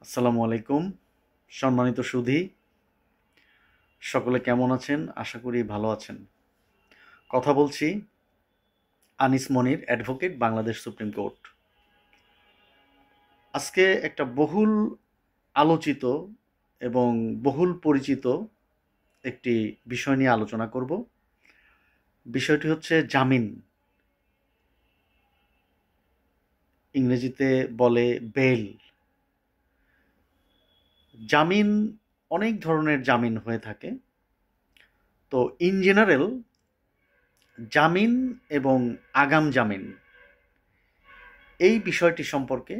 আসসালামু আলাইকুম। সম্মানিত সুধী, সকলে কেমন আছেন? আশা করি ভালো আছেন। কথা বলছি আনিস মনির, অ্যাডভোকেট, বাংলাদেশ সুপ্রিম কোর্ট। আজকে একটা বহুল আলোচিত এবং বহুল পরিচিত একটি বিষয় নিয়ে আলোচনা করব। বিষয়টি হচ্ছে জামিন। ইংরেজিতে বলে বেল। জামিন, অনেক ধরনের জামিন হয়ে থাকে। তো ইন জেনারেল জামিন এবং আগাম জামিন, এই বিষয়টি সম্পর্কে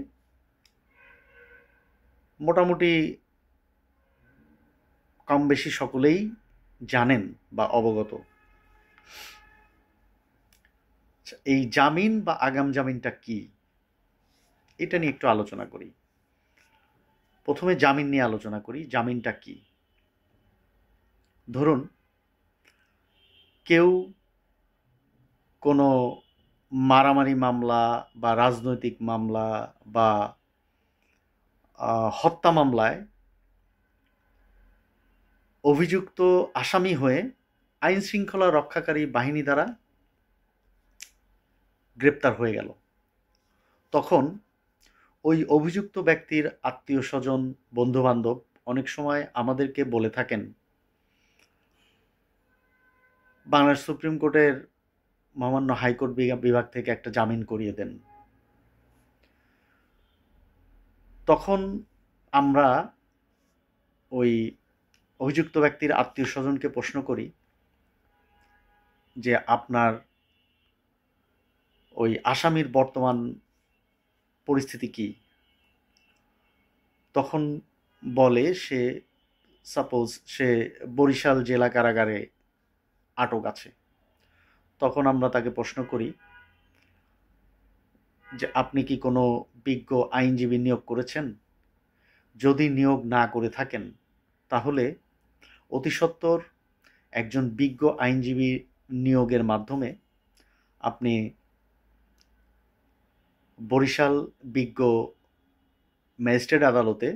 মোটামুটি কম বেশি সকলেই জানেন বা অবগত। এই জামিন বা আগাম জামিনটা কি, এটা নিয়ে একটু আলোচনা করি। প্রথমে জামিন নিয়ে আলোচনা করি। জামিনটা কি? ধরুন, কেউ কোনো মারামারি মামলা বা রাজনৈতিক মামলা বা হত্যা মামলায় অভিযুক্ত আসামি হয়ে আইন শৃঙ্খলা রক্ষাকারী বাহিনী দ্বারা গ্রেপ্তার হয়ে গেল। তখন ওই অভিযুক্ত ব্যক্তির আত্মীয় স্বজন, বন্ধু বান্ধব অনেক সময় আমাদেরকে বলে থাকেন, বাংলাদেশ সুপ্রিম কোর্টের মহামান্য হাইকোর্ট বিভাগ থেকে একটা জামিন করিয়ে দেন। তখন আমরা ওই অভিযুক্ত ব্যক্তির আত্মীয় স্বজনকে প্রশ্ন করি যে আপনার ওই আসামির বর্তমান পরিস্থিতি কি? তখন বলে সাপোজ সে বরিশাল জেলা কারাগারে আটক আছে। তখন আমরা তাকে প্রশ্ন করি যে আপনি কি কোনো বিজ্ঞ আইনজীবী নিয়োগ করেছেন? যদি নিয়োগ না করে থাকেন তাহলে অতি সত্বর একজন বিজ্ঞ আইনজীবী নিয়োগের মাধ্যমে আপনি বরিশাল বিজ্ঞ ম্যাজিস্ট্রেট আদালতে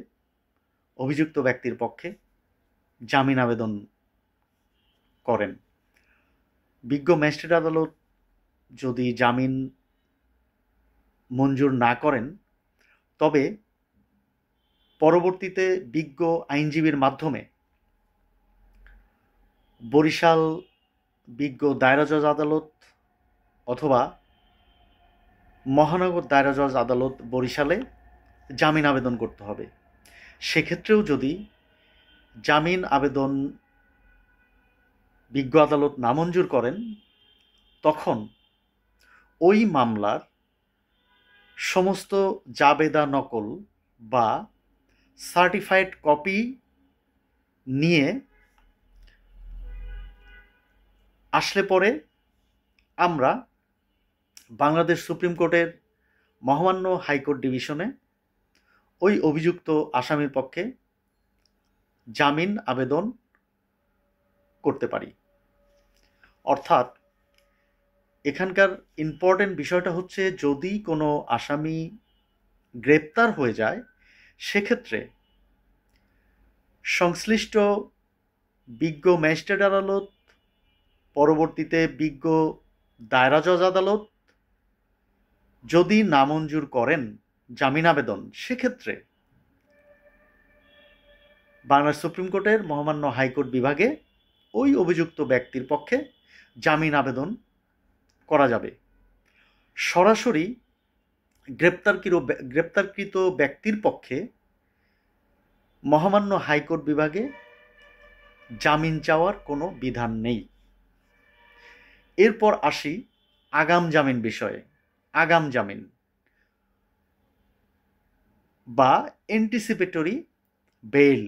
অভিযুক্ত ব্যক্তির পক্ষে জামিন আবেদন করেন। বিজ্ঞ ম্যাজিস্ট্রেট আদালত যদি জামিন মঞ্জুর না করেন, তবে পরবর্তীতে বিজ্ঞ আইনজীবীর মাধ্যমে বরিশাল বিজ্ঞ দায়রা জজ আদালত অথবা মহানগর দায়রা জজ আদালত বরিশালে জামিন আবেদন করতে হবে। সেক্ষেত্রেও যদি জামিন আবেদন বিজ্ঞ আদালত নামঞ্জুর করেন, তখন ওই মামলার সমস্ত জাবেদা নকল বা সার্টিফাইড কপি নিয়ে আসলে পরে আমরা বাংলাদেশ সুপ্রিম কোর্টের মহামান্য হাইকোর্ট ডিভিশনে ওই অভিযুক্ত আসামির পক্ষে জামিন আবেদন করতে পারি। অর্থাৎ এখানকার ইম্পর্টেন্ট বিষয়টা হচ্ছে, যদি কোনো আসামি গ্রেপ্তার হয়ে যায়, সেক্ষেত্রে সংশ্লিষ্ট বিজ্ঞ ম্যাজিস্ট্রেট আদালত, পরবর্তীতে বিজ্ঞ দায়রা জজ আদালত যদি নামঞ্জুর করেন জামিন আবেদন, সেক্ষেত্রে বাংলাদেশ সুপ্রিম কোর্টের মহামান্য হাইকোর্ট বিভাগে ওই অভিযুক্ত ব্যক্তির পক্ষে জামিন আবেদন করা যাবে। সরাসরি গ্রেপ্তারকৃত ব্যক্তির পক্ষে মহামান্য হাইকোর্ট বিভাগে জামিন চাওয়ার কোনো বিধান নেই। এরপর আসি আগাম জামিন বিষয়ে। আগাম জামিন বা অ্যান্টিসিপেটরি বেইল।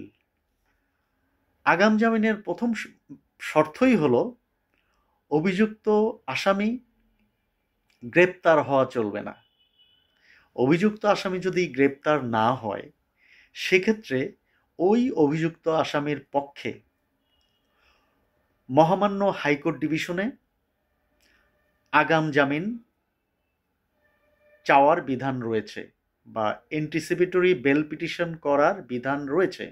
আগাম জামিনের প্রথম শর্তই হলো অভিযুক্ত আসামি গ্রেপ্তার হওয়া চলবে না। অভিযুক্ত আসামি যদি গ্রেপ্তার না হয়, সেক্ষেত্রে ওই অভিযুক্ত আসামির পক্ষে মহামান্য হাইকোর্ট ডিভিশনে আগাম জামিন চাওয়ার বিধান রয়েছে বা অ্যান্টিসিপেটরি বেল পিটিশন করার বিধান রয়েছে।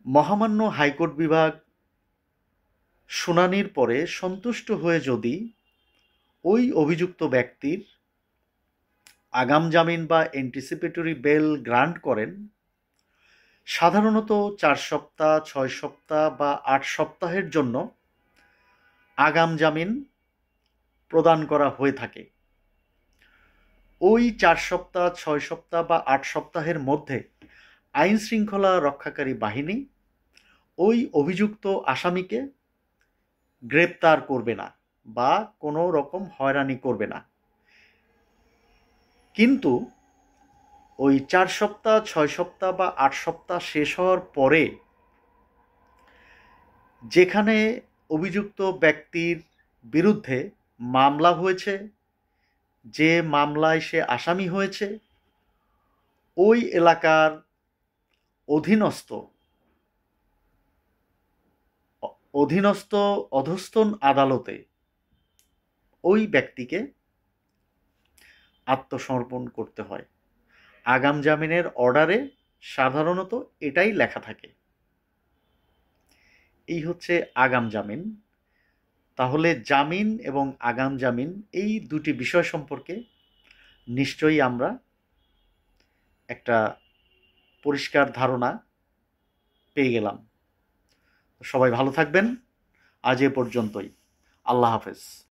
মহামান্য হাইকোর্ট বিভাগ শুনানির পরে সন্তুষ্ট হয়ে যদি ওই অভিযুক্ত ব্যক্তির আগাম জামিন বা অ্যান্টিসিপেটরি বেল গ্রান্ট করেন, সাধারণত 4 সপ্তাহ, 6 সপ্তাহ বা 8 সপ্তাহের জন্য আগাম জামিন প্রদান করা হয়ে থাকে। ওই 4 সপ্তাহ, 6 সপ্তাহ বা 8 সপ্তাহের মধ্যে আইন শৃঙ্খলা রক্ষাকারী বাহিনী ওই অভিযুক্ত আসামিকে গ্রেপ্তার করবে না বা কোনো রকম হয়রানি করবে না। কিন্তু ওই 4 সপ্তাহ, 6 সপ্তাহ বা 8 সপ্তাহ শেষ হওয়ার পরে যেখানে অভিযুক্ত ব্যক্তির বিরুদ্ধে মামলা হয়েছে, যে মামলায় সে আসামি হয়েছে, ওই এলাকার অধীনস্থ অধস্তন আদালতে ওই ব্যক্তিকে আত্মসমর্পণ করতে হয়। আগাম জামিনের অর্ডারে সাধারণত এটাই লেখা থাকে। এই হচ্ছে আগাম জামিন। তাহলে জামিন এবং আগাম জামিন এই দুটি বিষয় সম্পর্কে নিশ্চয়ই আমরা একটা পরিষ্কার ধারণা পেয়ে গেলাম। সবাই ভালো থাকবেন। আজ এ পর্যন্তই। আল্লাহ হাফেজ।